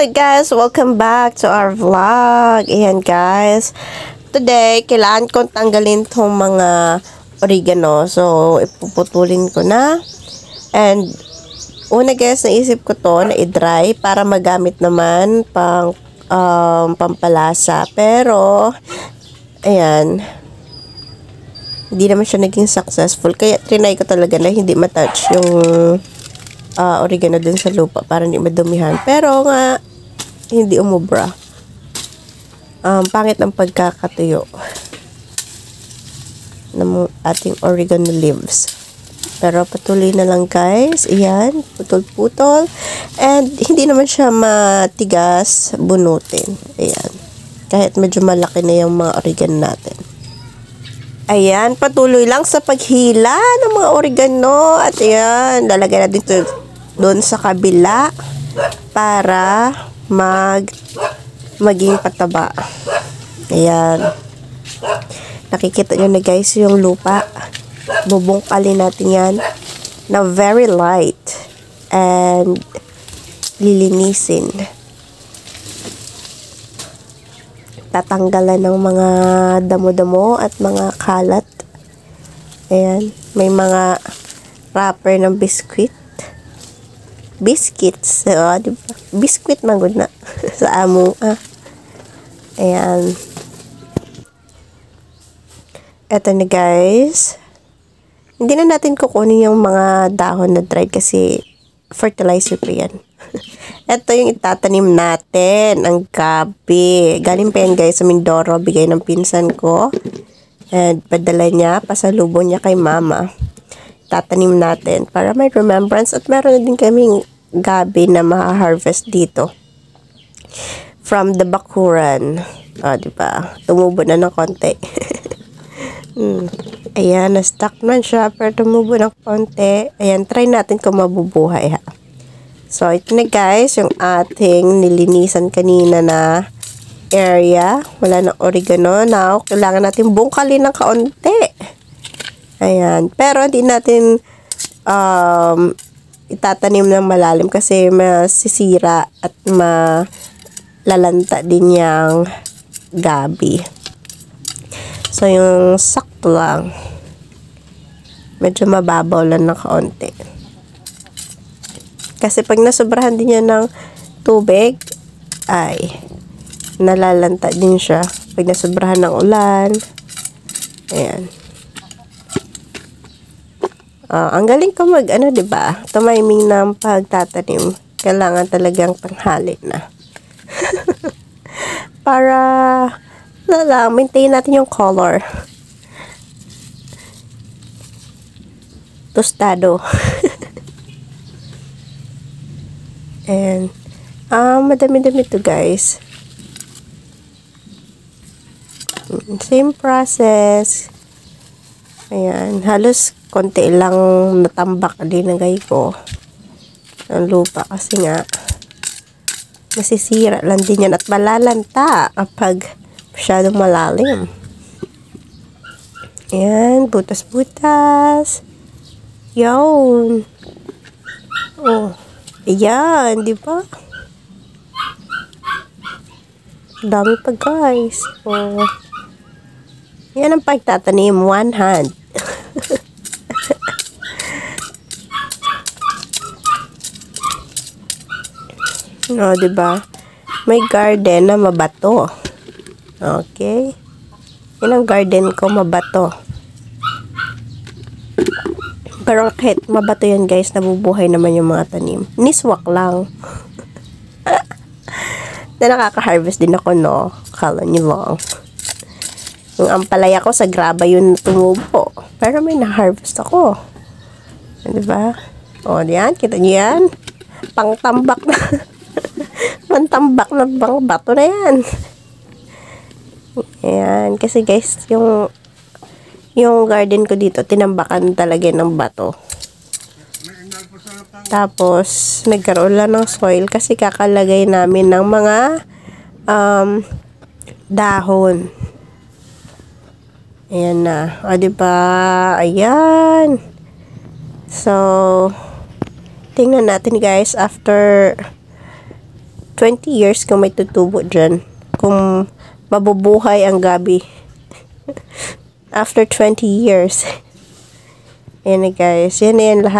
Hello guys! Welcome back to our vlog. Ayan guys. Today, kailangan kong tanggalin tong mga oregano. So, ipuputulin ko na. And, una guys, naisip ko to na i-dry para magamit naman pang pampalasa. Pero, ayan. Hindi naman siya naging successful. Kaya, trinay ko talaga na hindi matouch yung oregano dun sa lupa para hindi madumihan. Pero nga, hindi umubra. Pangit ang pagkakatuyo ng ating oregano leaves. Pero patuloy na lang guys. Ayan, putol-putol. And hindi naman siya matigas bunutin. Ayan. Kahit medyo malaki na yung mga oregano natin. Ayan, patuloy lang sa paghila ng mga oregano. At ayan, lalagay na dito doon sa kabila para maging pataba. Ayan. Nakikita nyo na guys yung lupa. Bubungkalin natin yan na very light. And lilinisin. Tatanggalan ng mga damo-damo at mga kalat. Ayan. May mga wrapper ng biscuit. Biscuits. Diba? Biscuit man good na. Sa amo. Ayan. Eto na guys. Hindi na natin kukunin yung mga dahon na dried kasi fertilizer pa yan. Ito yung itatanim natin. Ang gabi. Galing pa yan guys sa Mindoro. Bigay ng pinsan ko. And padala niya. Pasalubong niya kay mama. Tatanim natin para may remembrance. At meron din kaming gabi na ma-harvest dito. From the bakuran. Diba? Tumubo na ng konti. Ayan, na-stuck na siya. Pero tumubo ng konti. Ayan, try natin kung mabubuhay ha. So, ito na guys, yung ating nilinisan kanina na area. Wala ng oregano. Now, kailangan natin bungkalin ng kaunti. Ayan. Pero, hindi natin itatanim ng malalim kasi masisira at malalanta din yung gabi. So, yung sakto lang. Medyo mababaw lang ng kaunti. Kasi pag nasobrahan din yan ng tubig, ay nalalanta din siya. Pag nasobrahan ng ulan, ayan. Ang galing ko diba? Tumiming ng pagtatanim. Kailangan talagang tanghali na. Para, maintain natin yung color. Tostado. And, madami-dami to guys. Same process. Ayan, halos konti lang natambak din ng ko ang lupa kasi nga masisira lang din yan at malalanta kapag masyadong malalim. Ayan, butas-butas. Yun. Oh, ayan, di ba? Dami pa guys. Oh. Yan ang pagtatanim, one hand. Diba? May garden na mabato. Okay? Yan ang garden ko, mabato. Pero kahit mabato yan guys, nabubuhay naman yung mga tanim. Niswak lang. Na nakaka-harvest din ako, no? Kala nyo lang. Yung ampalaya ko sa graba yun tumubo. Pero may na-harvest ako. Diba? O, yan. Kita nyo yan? Pangtambak na. Pantambak na bang bato na yan. Ayan. Kasi guys, yung garden ko dito, tinambakan talaga ng bato. Tapos, nagkaroon lang ng soil kasi kakalagay namin ng mga dahon. Ayan na. O, diba? Ayan. So, tingnan natin guys after 20 years kung may tutubo dyan. Kung mabubuhay ang gabi. After 20 years. Yan na guys. Yan na yan lahat.